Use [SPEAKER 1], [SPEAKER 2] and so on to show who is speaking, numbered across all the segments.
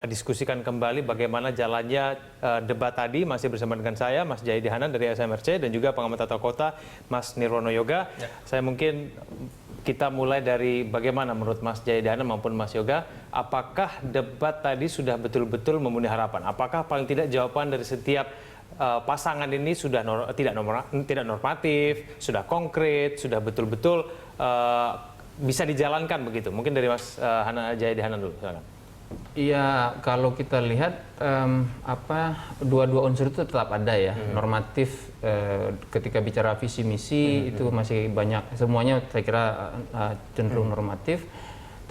[SPEAKER 1] Diskusikan kembali bagaimana jalannya debat tadi. Masih bersama dengan saya, Mas Jayadi Hanan dari SMRC, dan juga pengamat tata kota, Mas Nirwono Yoga. Ya. Saya mungkin kita mulai dari bagaimana menurut Mas Jayadi Hanan maupun Mas Yoga, apakah debat tadi sudah betul-betul memenuhi harapan? Apakah paling tidak jawaban dari setiap pasangan ini sudah tidak normatif, sudah konkret, sudah betul-betul bisa dijalankan begitu? Mungkin dari Mas Jayadi Hanan dulu, silakan.
[SPEAKER 2] Iya, kalau kita lihat dua-dua unsur itu tetap ada ya. Normatif ketika bicara visi misi itu masih banyak, semuanya saya kira cenderung normatif.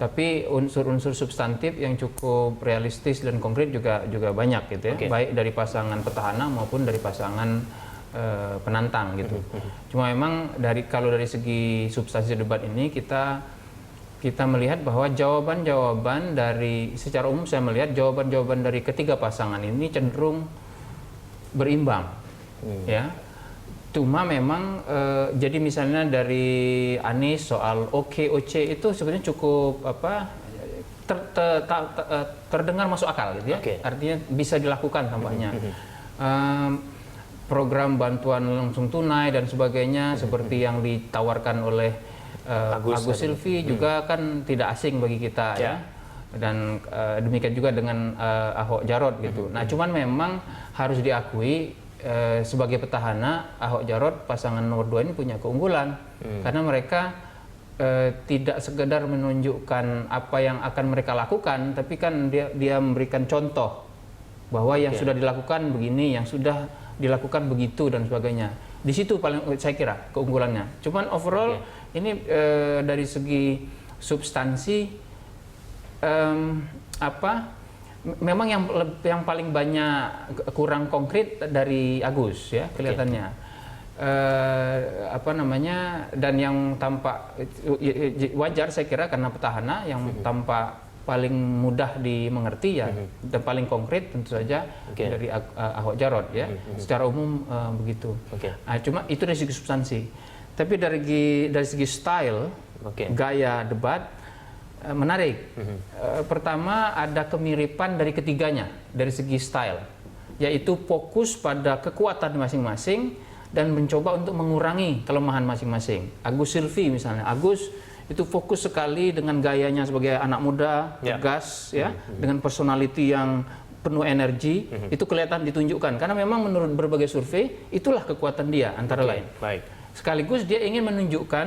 [SPEAKER 2] Tapi unsur-unsur substantif yang cukup realistis dan konkret juga banyak gitu ya. Baik dari pasangan petahana maupun dari pasangan penantang gitu. Cuma memang kalau dari segi substansi debat ini kita melihat bahwa jawaban-jawaban dari, secara umum saya melihat jawaban-jawaban dari ketiga pasangan ini cenderung berimbang, ya. Cuma memang jadi misalnya dari Anies soal OKOC itu sebenarnya cukup terdengar masuk akal gitu ya. Artinya bisa dilakukan tampaknya. Program bantuan langsung tunai dan sebagainya seperti yang ditawarkan oleh Agus Silvi juga kan tidak asing bagi kita ya. Dan demikian juga dengan Ahok Jarot gitu. Nah, cuman memang harus diakui sebagai petahana Ahok Jarot pasangan nomor 2 ini punya keunggulan karena mereka tidak sekedar menunjukkan apa yang akan mereka lakukan, tapi kan dia memberikan contoh bahwa yang sudah dilakukan begini, yang sudah dilakukan begitu dan sebagainya. Di situ paling saya kira keunggulannya. Cuman overall ini dari segi substansi memang yang paling banyak kurang konkret dari Agus ya kelihatannya. Dan yang tampak wajar saya kira karena petahana yang tampak paling mudah dimengerti ya dan paling konkret tentu saja dari Ahok Jarot ya. Secara umum begitu. Nah, cuma itu dari segi substansi. Tapi dari segi style, gaya debat menarik. Pertama ada kemiripan dari ketiganya dari segi style, yaitu fokus pada kekuatan masing-masing dan mencoba untuk mengurangi kelemahan masing-masing. Agus Silvi misalnya, Agus itu fokus sekali dengan gayanya sebagai anak muda, tegas ya, dengan personality yang penuh energi, itu kelihatan ditunjukkan karena memang menurut berbagai survei itulah kekuatan dia antara lain. Sekaligus dia ingin menunjukkan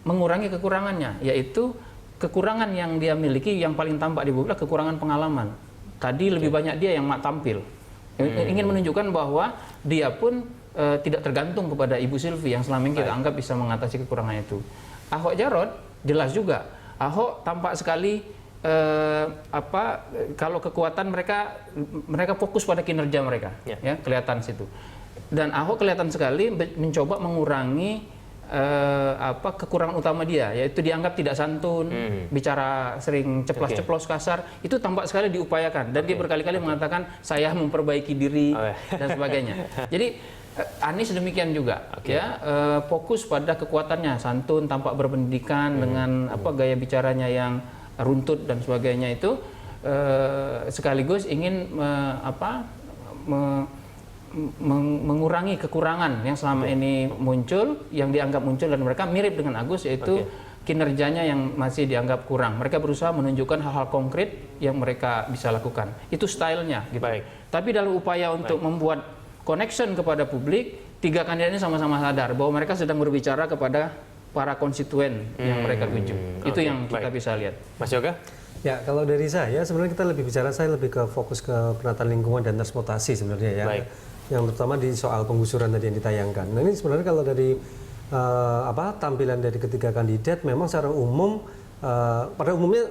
[SPEAKER 2] mengurangi kekurangannya, yaitu kekurangan yang dia miliki yang paling tampak di publik, kekurangan pengalaman. Tadi lebih banyak dia yang tampil. Ingin menunjukkan bahwa dia pun tidak tergantung kepada Ibu Silvi yang selama ini kita anggap bisa mengatasi kekurangan itu. Ahok Jarot jelas juga. Ahok tampak sekali kalau kekuatan mereka fokus pada kinerja mereka, ya kelihatan situ. Dan Ahok kelihatan sekali mencoba mengurangi kekurangan utama dia, yaitu dianggap tidak santun, bicara sering ceplos-ceplos kasar, itu tampak sekali diupayakan dan dia berkali-kali mengatakan saya memperbaiki diri dan sebagainya. Jadi Anies demikian juga, fokus pada kekuatannya, santun, tampak berpendidikan dengan gaya bicaranya yang runtut dan sebagainya itu, sekaligus ingin mengurangi kekurangan yang selama ini muncul, yang dianggap muncul dan mereka mirip dengan Agus, yaitu kinerjanya yang masih dianggap kurang. Mereka berusaha menunjukkan hal-hal konkret yang mereka bisa lakukan. Itu stylenya. Gitu. Tapi dalam upaya untuk membuat connection kepada publik, tiga kandidat ini sama-sama sadar bahwa mereka sedang berbicara kepada para konstituen yang mereka tuju. Itu yang kita bisa lihat.
[SPEAKER 1] Mas Yoga?
[SPEAKER 3] Ya, kalau dari saya sebenarnya kita saya lebih ke fokus ke penataan lingkungan dan transportasi sebenarnya ya. Yang terutama di soal penggusuran tadi yang ditayangkan. Nah, ini sebenarnya kalau dari tampilan dari ketiga kandidat memang secara umum pada umumnya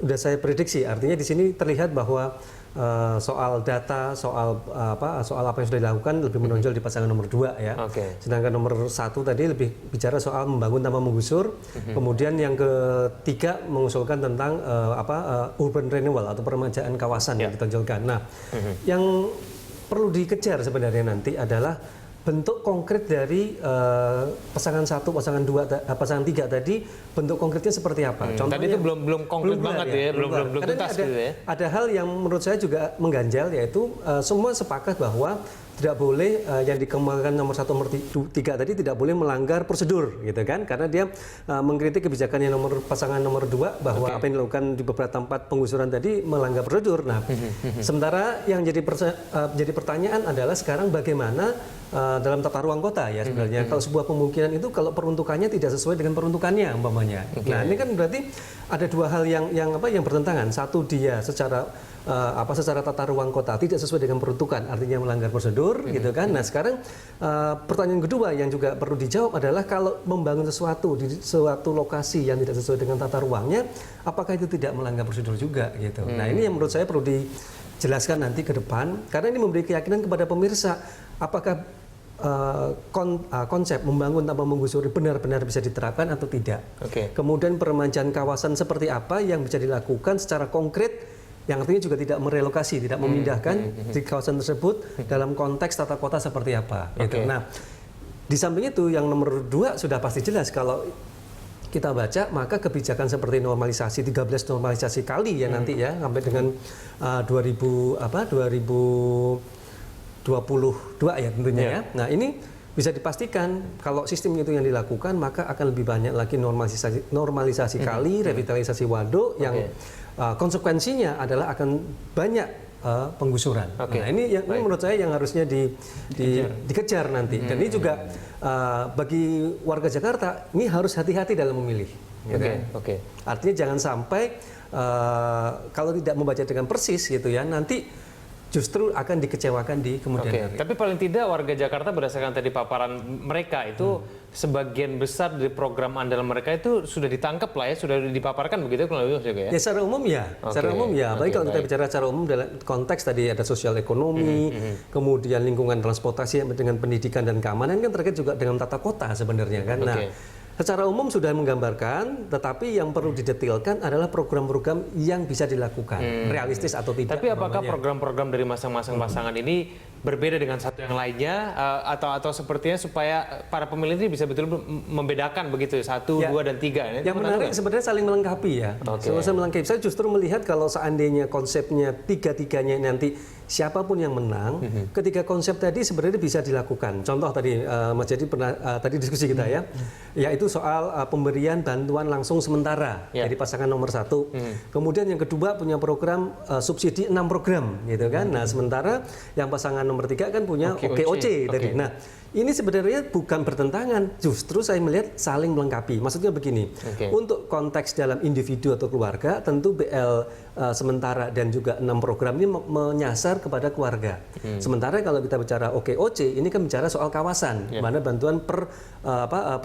[SPEAKER 3] sudah saya prediksi, artinya di sini terlihat bahwa soal data, soal apa yang sudah dilakukan lebih menonjol di pasangan nomor 2 ya. Sedangkan nomor 1 tadi lebih bicara soal membangun tanpa menggusur. Kemudian yang ketiga mengusulkan tentang urban renewal atau peremajaan kawasan yang ditonjolkan. Nah, yang perlu dikejar sebenarnya nanti adalah bentuk konkret dari pasangan 1, pasangan 2, pasangan 3 tadi, bentuk konkretnya seperti apa?
[SPEAKER 1] Contohnya, tadi itu belum konkret banget ya, belum tuntas gitu ya.
[SPEAKER 3] Ada hal yang menurut saya juga mengganjal, yaitu semua sepakat bahwa tidak boleh yang dikembangkan nomor 1, nomor 3 tadi tidak boleh melanggar prosedur, gitu kan? Karena dia mengkritik kebijakan yang pasangan nomor 2 bahwa apa yang dilakukan di beberapa tempat penggusuran tadi melanggar prosedur. Nah, sementara yang jadi pertanyaan adalah sekarang bagaimana dalam tata ruang kota ya sebenarnya kalau sebuah pemungkinan itu kalau peruntukannya tidak sesuai dengan peruntukannya umpamanya. Nah, ini kan berarti ada dua hal yang bertentangan. Satu, dia secara tata ruang kota tidak sesuai dengan peruntukan, artinya melanggar prosedur, gitu kan. Nah, sekarang pertanyaan kedua yang juga perlu dijawab adalah kalau membangun sesuatu di suatu lokasi yang tidak sesuai dengan tata ruangnya, apakah itu tidak melanggar prosedur juga, gitu. Nah, ini yang menurut saya perlu dijelaskan nanti ke depan, karena ini memberi keyakinan kepada pemirsa apakah konsep membangun tanpa menggusuri benar-benar bisa diterapkan atau tidak. Kemudian peremajaan kawasan seperti apa yang bisa dilakukan secara konkret, yang artinya juga tidak merelokasi, tidak memindahkan di kawasan tersebut dalam konteks tata kota seperti apa. Gitu. Nah, di samping itu yang nomor 2 sudah pasti jelas kalau kita baca, maka kebijakan seperti normalisasi 13 normalisasi kali ya nanti ya sampai dengan 2022 ya tentunya ya. Nah, ini bisa dipastikan kalau sistem itu yang dilakukan maka akan lebih banyak lagi normalisasi kali, revitalisasi waduk yang konsekuensinya adalah akan banyak penggusuran. Nah, ini menurut saya yang harusnya dikejar nanti. Dan ini juga bagi warga Jakarta ini harus hati-hati dalam memilih. Artinya jangan sampai kalau tidak membaca dengan persis gitu ya, nanti justru akan dikecewakan di kemudian hari.
[SPEAKER 1] Tapi paling tidak warga Jakarta berdasarkan tadi paparan mereka itu sebagian besar dari program andalan mereka itu sudah ditangkap lah ya, sudah dipaparkan begitu kalau juga ya?
[SPEAKER 3] Ya secara umum ya, secara umum ya. Baik kalau kita bicara secara umum dalam konteks tadi ada sosial ekonomi, kemudian lingkungan transportasi dengan pendidikan dan keamanan kan terkait juga dengan tata kota sebenarnya kan. Nah, secara umum sudah menggambarkan, tetapi yang perlu didetailkan adalah program-program yang bisa dilakukan, realistis atau tidak.
[SPEAKER 1] Tapi apakah program-program dari masing-masing pasangan ini berbeda dengan satu yang lainnya, atau sepertinya supaya para pemilih ini bisa betul-betul membedakan begitu, 1, 2, dan 3?
[SPEAKER 3] Yang menarik sebenarnya saling melengkapi ya. Saling melengkapi. Saya justru melihat kalau seandainya konsepnya tiga-tiganya nanti siapapun yang menang, ketiga konsep tadi sebenarnya bisa dilakukan. Contoh tadi Mas Jadi pernah tadi diskusi kita ya, yaitu soal pemberian bantuan langsung sementara dari pasangan nomor 1. Kemudian yang kedua punya program subsidi 6 program, gitu kan. Nah, sementara yang pasangan nomor 3 kan punya OKOC tadi. Nah, ini sebenarnya bukan bertentangan, justru saya melihat saling melengkapi. Maksudnya begini, untuk konteks dalam individu atau keluarga, tentu BL sementara dan juga 6 program ini menyasar kepada keluarga. Sementara kalau kita bicara OKOC, ini kan bicara soal kawasan, mana bantuan per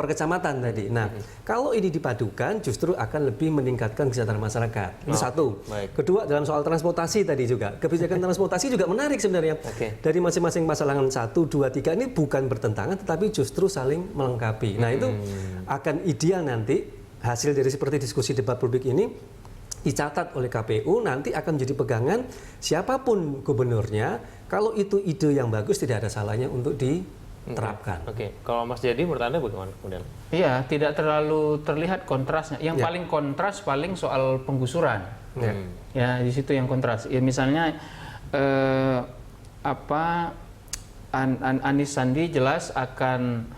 [SPEAKER 3] kecamatan tadi. Nah, kalau ini dipadukan, justru akan lebih meningkatkan kesejahteraan masyarakat. Itu satu. Kedua, dalam soal transportasi tadi juga, kebijakan transportasi juga menarik sebenarnya. Dari masing-masing pasangan 1, 2, 3 ini bukan bertentangan, tetapi justru saling melengkapi. Nah, itu akan ideal nanti hasil dari seperti diskusi debat publik ini dicatat oleh KPU, nanti akan menjadi pegangan siapapun gubernurnya. Kalau itu ide yang bagus, tidak ada salahnya untuk diterapkan.
[SPEAKER 1] Kalau Mas Jadi menurut Anda bagaimana kemudian?
[SPEAKER 2] Iya, tidak terlalu terlihat kontrasnya. Yang paling kontras paling soal penggusuran. Ya, di situ yang kontras. Ya, misalnya Anies Sandi jelas akan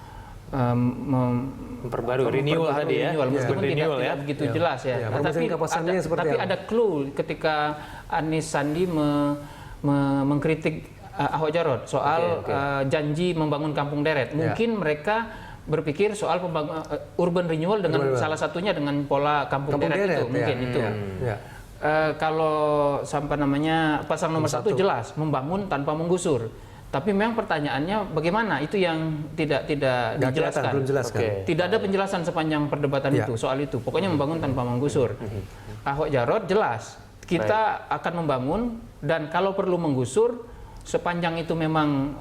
[SPEAKER 1] memperbarui renewal tadi ya,
[SPEAKER 2] meskipun tidak begitu jelas ya. Tapi ada clue ketika Anies Sandi mengkritik Ahok Jarot soal janji membangun kampung deret. Mungkin mereka berpikir soal urban renewal dengan salah satunya dengan pola kampung deret itu, mungkin itu. Kalau pasangan nomor 1 jelas membangun tanpa menggusur. Tapi memang pertanyaannya bagaimana? Itu yang tidak dijelaskan.
[SPEAKER 3] Belum jelaskan.
[SPEAKER 2] Tidak ada penjelasan sepanjang perdebatan itu soal itu. Pokoknya membangun tanpa menggusur. Ahok Jarot jelas kita akan membangun dan kalau perlu menggusur sepanjang itu memang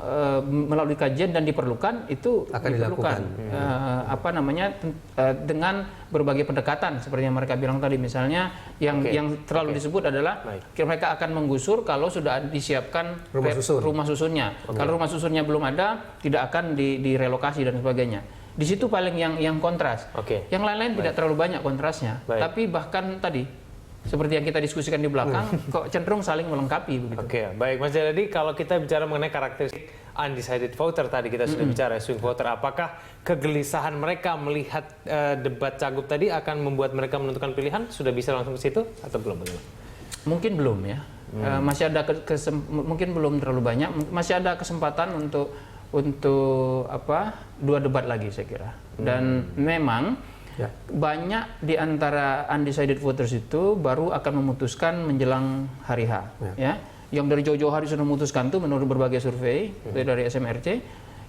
[SPEAKER 2] melalui kajian dan diperlukan, itu
[SPEAKER 3] Akan
[SPEAKER 2] diperlukan. Dengan berbagai pendekatan seperti yang mereka bilang tadi, misalnya yang terlalu disebut adalah mereka akan menggusur kalau sudah disiapkan rumah susunnya. Kalau rumah susunnya belum ada, tidak akan direlokasi dan sebagainya. Di situ paling yang kontras. Yang lain-lain tidak terlalu banyak kontrasnya. Tapi bahkan tadi seperti yang kita diskusikan di belakang, kok cenderung saling melengkapi begitu.
[SPEAKER 1] Baik Mas Jayadi, kalau kita bicara mengenai karakteristik undecided voter tadi kita sudah bicara swing voter, apakah kegelisahan mereka melihat debat Cagup tadi akan membuat mereka menentukan pilihan? Sudah bisa langsung ke situ atau belum?
[SPEAKER 2] Mungkin belum ya. Masih ada mungkin belum terlalu banyak. Masih ada kesempatan untuk dua debat lagi saya kira. Dan memang banyak di antara undecided voters itu baru akan memutuskan menjelang hari H. Yang dari jauh-jauh hari sudah memutuskan tuh menurut berbagai survei dari SMRC,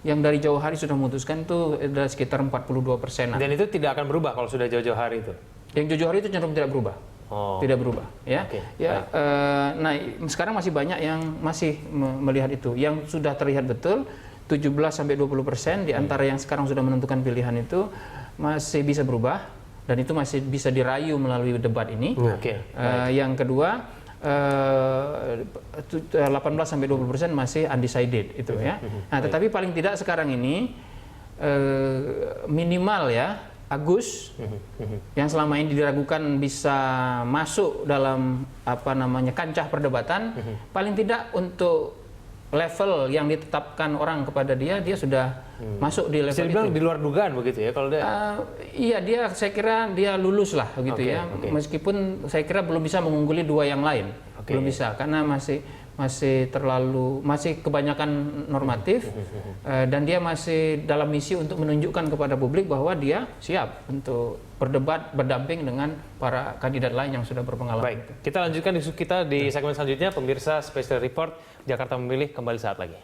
[SPEAKER 2] yang dari jauh hari sudah memutuskan tuh ada sekitar 42%.
[SPEAKER 1] Dan itu tidak akan berubah kalau sudah jauh-jauh hari itu?
[SPEAKER 2] Yang jauh-jauh hari itu cenderung tidak berubah. Tidak berubah. Nah sekarang masih banyak yang masih melihat itu. Yang sudah terlihat betul 17-20% di antara yang sekarang sudah menentukan pilihan itu masih bisa berubah, dan itu masih bisa dirayu melalui debat ini. Yang kedua 18-20% masih undecided itu ya. Nah, tetapi paling tidak sekarang ini minimal ya Agus yang selama ini diragukan bisa masuk dalam kancah perdebatan, paling tidak untuk level yang ditetapkan orang kepada dia sudah masuk di level itu.
[SPEAKER 1] Di luar dugaan begitu ya kalau dia?
[SPEAKER 2] Iya, saya kira dia lulus lah begitu ya. Meskipun saya kira belum bisa mengungguli dua yang lain, belum bisa karena masih kebanyakan normatif dan dia masih dalam misi untuk menunjukkan kepada publik bahwa dia siap untuk berdebat berdamping dengan para kandidat lain yang sudah berpengalaman.
[SPEAKER 1] Baik, kita lanjutkan diskusi kita di segmen selanjutnya. Pemirsa Special Report Jakarta Memilih kembali saat lagi.